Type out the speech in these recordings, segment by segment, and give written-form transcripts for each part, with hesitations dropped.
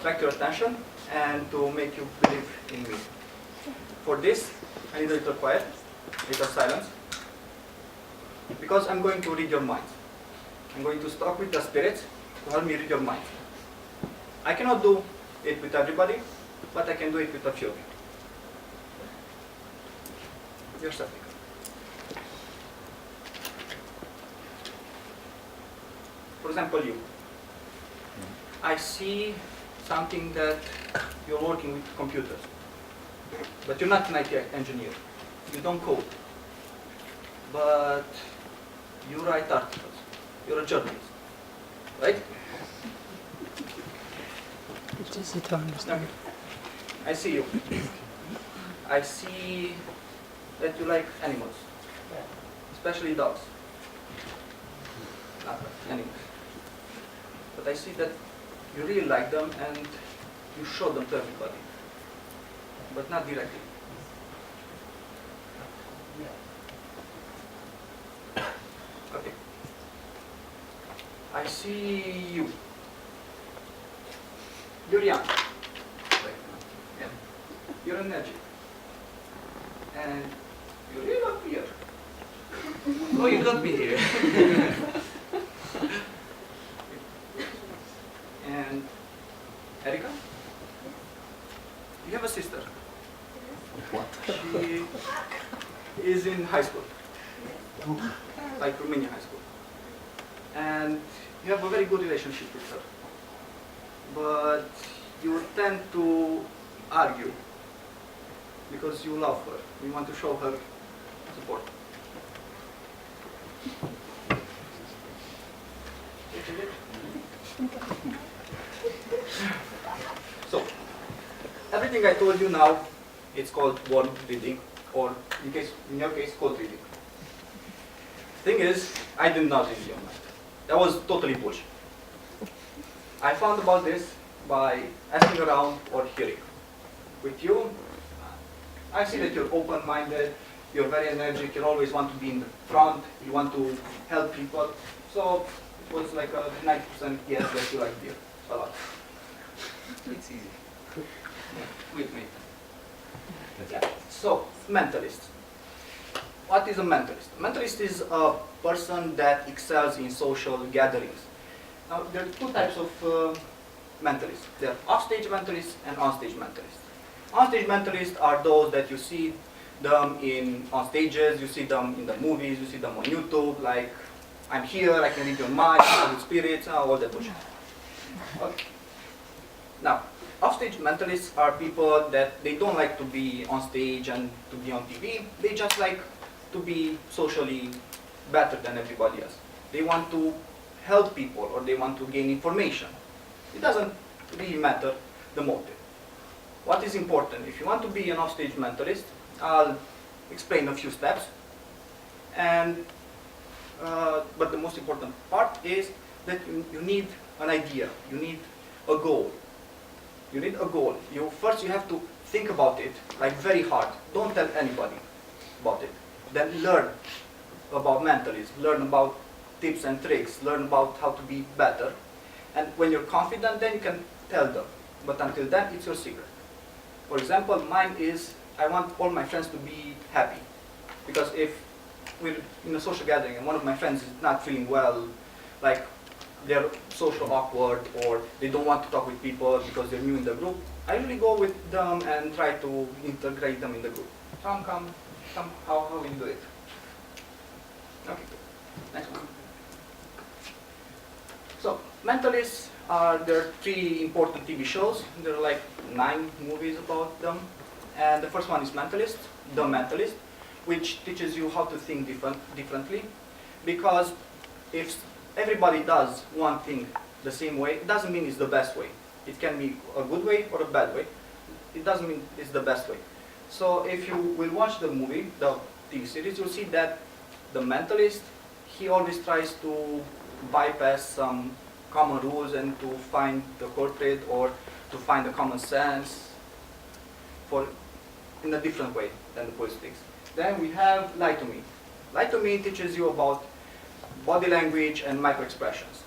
attract your attention and to make you believe in me. For this, I need a little quiet, a little silence, because I'm going to read your mind. I'm going to talk with the spirits to help me read your mind. I cannot do it with everybody, but I can do it with a few of you. You're skeptical. For example, you. I see something that you're working with computers, but you're not an IT engineer. You don't code, but you write articles. You're a journalist, right? It's easy to understand. Okay. I see you. I see that you like animals, especially dogs. Not animals. But I see that you really like them and you show them to everybody, but not directly. Okay. I see you. You're young. Yeah. You're energetic. And you really love beer. Oh, you got me here. And Erika? You have a sister. What? She is in high school. Like Romania high school. And you have a very good relationship with her. But you tend to argue because you love her. You want to show her support. So, everything I told you now, it's called warm reading, or in your case, cold reading. Thing is, I did not read your mind. That was totally bullshit. I found about this by asking around or hearing. With you, I see that you're open-minded, you're very energetic, you always want to be in the front, you want to help people. So it was like a 90% yes that you like beer a lot. It's easy. With me. Yeah. So, mentalist. What is a mentalist? A mentalist is a person that excels in social gatherings. Now, there are two types of mentalists. There are offstage mentalists and onstage mentalists. Onstage mentalists are those that you see them on stages, you see them in the movies, you see them on YouTube, like, I'm here, I can read your mind, I'm with spirits, all that bullshit. Okay. Now, offstage mentalists are people that they don't like to be on stage and to be on TV, they just like to be socially better than everybody else. They want to help people or they want to gain information. It doesn't really matter the motive. What is important? If you want to be an offstage mentalist, I'll explain a few steps. But the most important part is that you need an idea. You need a goal. You need a goal. First you have to think about it, like very hard. Don't tell anybody about it. Then learn about mentalism. Learn about tips and tricks. Learn about how to be better. And when you're confident, then you can tell them. But until then, it's your secret. For example, mine is, I want all my friends to be happy. Because if we're in a social gathering and one of my friends is not feeling well, like they're social awkward or they don't want to talk with people because they're new in the group, I usually go with them and try to integrate them in the group. Come, how will you do it? Okay, next one. So, mentalists there are 3 important TV shows. There are like 9 movies about them. And the first one is Mentalist, The Mentalist, which teaches you how to think differently. Because if everybody does one thing the same way, it doesn't mean it's the best way. It can be a good way or a bad way. It doesn't mean it's the best way. So if you will watch the movie, the TV series, you'll see that the mentalist, he always tries to bypass some common rules and to find the culprit or to find the common sense in a different way than the police thinks. Then we have Lie to Me. Lie to Me teaches you about body language and micro expressions,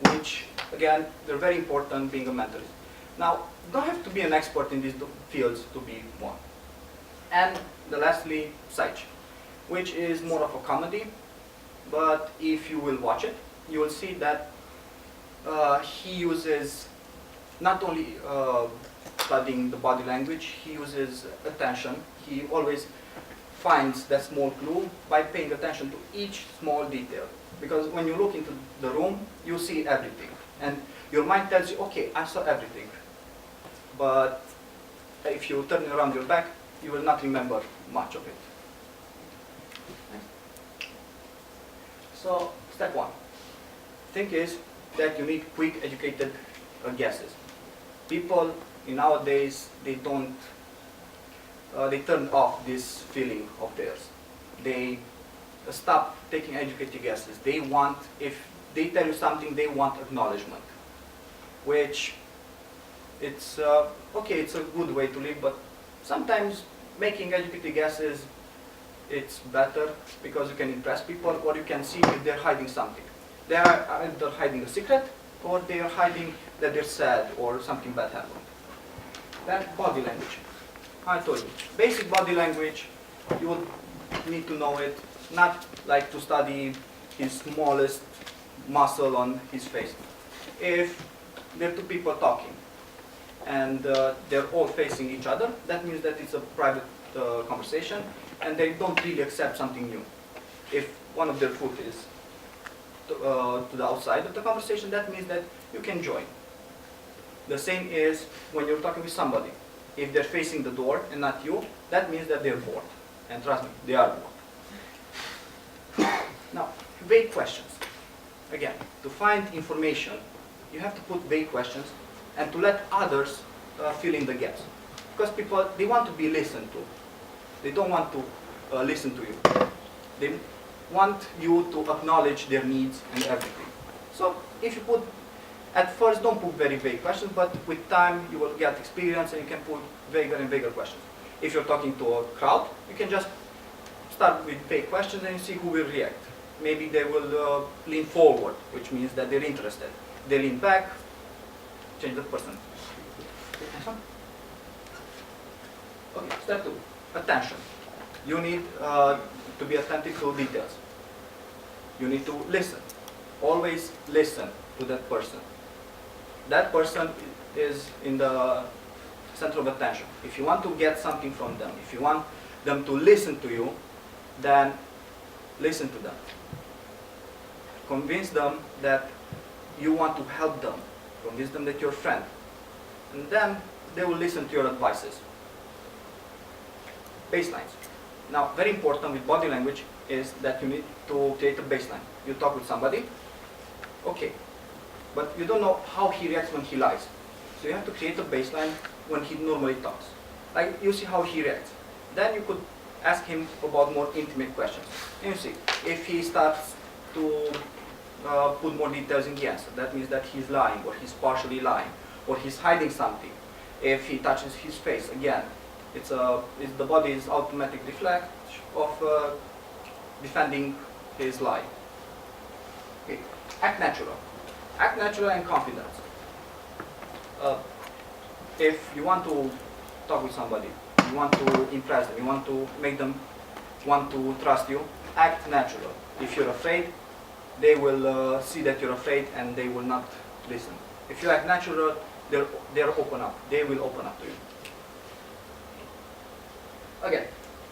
which again, they're very important being a mentalist. Now, don't have to be an expert in these fields to be one. And the lastly, Sage, which is more of a comedy, but if you will watch it, you will see that he uses not only studying the body language, he uses attention. He always finds that small clue by paying attention to each small detail. Because when you look into the room, you see everything. And your mind tells you, okay, I saw everything. But if you turn around your back, you will not remember much of it. So, step one. Thing is that you need quick, educated guesses. People in nowadays, they don't, they turn off this feeling of theirs. They stop taking educated guesses. They want, if they tell you something, they want acknowledgement. Which, it's, okay, it's a good way to live, but sometimes making educated guesses, it's better because you can impress people, or you can see if they're hiding something. They are either hiding a secret, or they are hiding that they're sad or something bad happened. Then body language. I told you, basic body language, you will need to know it, not like to study his smallest muscle on his face. If there are two people talking, and they're all facing each other, that means that it's a private conversation, and they don't really accept something new. If one of their foot is to the outside of the conversation, that means that you can join. The same is when you're talking with somebody. If they're facing the door and not you, that means that they're bored. And trust me, they are bored. Now, vague questions. Again, to find information, you have to put vague questions and to let others fill in the gaps. Because people, they want to be listened to. They don't want to listen to you. They want you to acknowledge their needs and everything. So if you put, at first don't put very vague questions, but with time you will get experience and you can put vaguer and vaguer questions. If you're talking to a crowd, you can just start with vague questions and you see who will react. Maybe they will lean forward, which means that they're interested. They lean back, change the person. Next one. Okay, step 2, attention. You need to be attentive to details. You need to listen. Always listen to that person. That person is in the center of attention. If you want to get something from them, if you want them to listen to you, then listen to them. Convince them that you want to help them. Convince them that you're a friend. And then they will listen to your advices. Baselines. Now, very important with body language is that you need to create a baseline. You talk with somebody, okay, but you don't know how he reacts when he lies. So you have to create a baseline when he normally talks. Like, you see how he reacts. Then you could ask him about more intimate questions. And you see, if he starts to put more details in the answer, that means that he's lying, or he's partially lying, or he's hiding something. If he touches his face, again, it's the body's automatic reflex of defending his lie. Okay. Act natural. Act natural and confident. If you want to talk with somebody, you want to impress them, you want to make them want to trust you, act natural. If you're afraid, they will see that you're afraid and they will not listen. If you act natural, they're open up. They will open up to you. Again,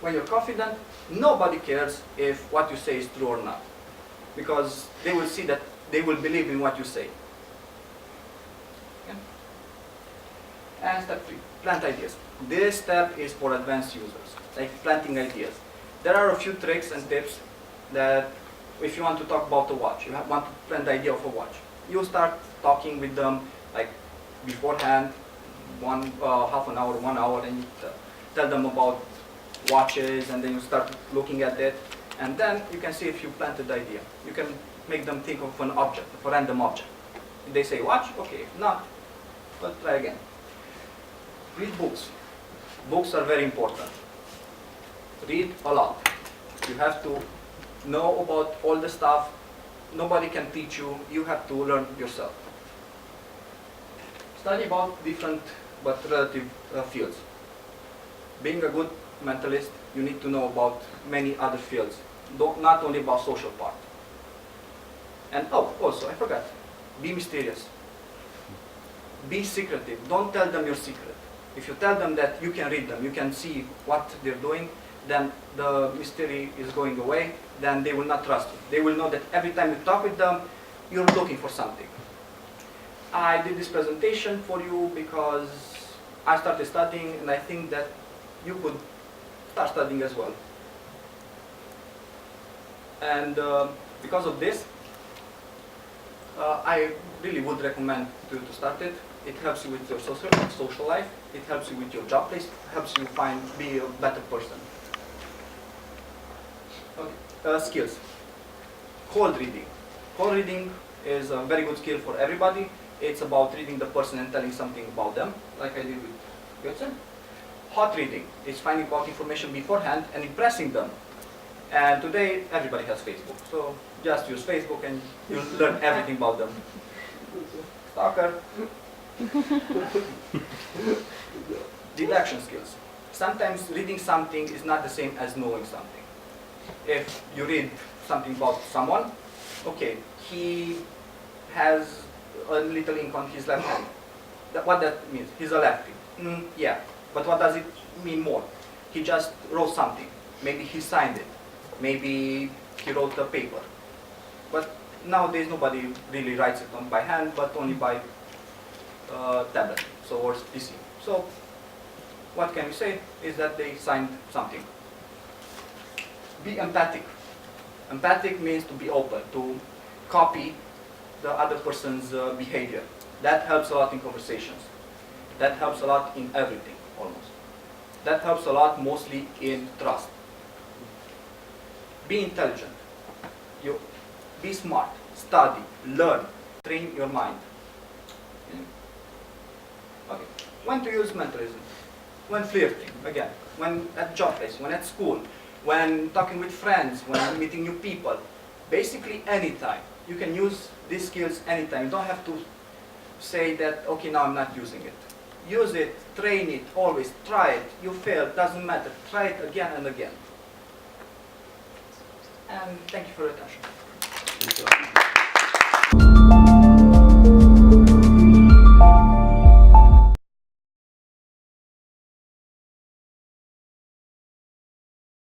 when you're confident, nobody cares if what you say is true or not. Because they will see that they will believe in what you say. Okay? And step 3, plant ideas. This step is for advanced users, like planting ideas. There are a few tricks and tips that if you want to talk about a watch, you want to plant the idea of a watch. You start talking with them like beforehand, half an hour, 1 hour, and you tell them about watches, and then you start looking at it, and then you can see if you planted the idea. You can make them think of an object, of a random object. If they say watch, okay, if not, but try again. Read books. Books are very important. Read a lot. You have to know about all the stuff. Nobody can teach you. You have to learn yourself. Study about different but relative fields. Being a good mentalist, you need to know about many other fields, not only about social part. And also, I forgot, be mysterious. Be secretive. Don't tell them your secret. If you tell them that you can read them, you can see what they're doing, then the mystery is going away, then they will not trust you. They will know that every time you talk with them, you're looking for something. I did this presentation for you because I started studying, and I think that you could start studying as well. And because of this, I really would recommend to start it. It helps you with your social life. It helps you with your job place. It helps you be a better person. Okay. Skills. Cold reading. Cold reading is a very good skill for everybody. It's about reading the person and telling something about them, like I did with Götze. Hot reading is finding out information beforehand and impressing them. And today, everybody has Facebook. So just use Facebook and you'll learn everything about them. Stalker. Deduction skills. Sometimes reading something is not the same as knowing something. If you read something about someone, okay, he has a little ink on his left hand. What that means? He's a lefty. Yeah, but what does it mean more? He just wrote something. Maybe he signed it. Maybe he wrote a paper. But nowadays nobody really writes it by hand, but only by tablet, or PC. So what can we say is that they signed something. Be empathic. Empathic means to be open, to copy the other person's behavior. That helps a lot in conversations. That helps a lot in everything, almost. That helps a lot mostly in trust. Be intelligent. Be smart. Study. Learn. Train your mind. Okay. When to use mentalism? When flirting, again. When at job place, when at school, when talking with friends, when meeting new people. Basically anytime. You can use these skills anytime. You don't have to say that, okay, now I'm not using it. Use it, train it, always try it. You fail, doesn't matter. Try it again and again. And thank you for your attention.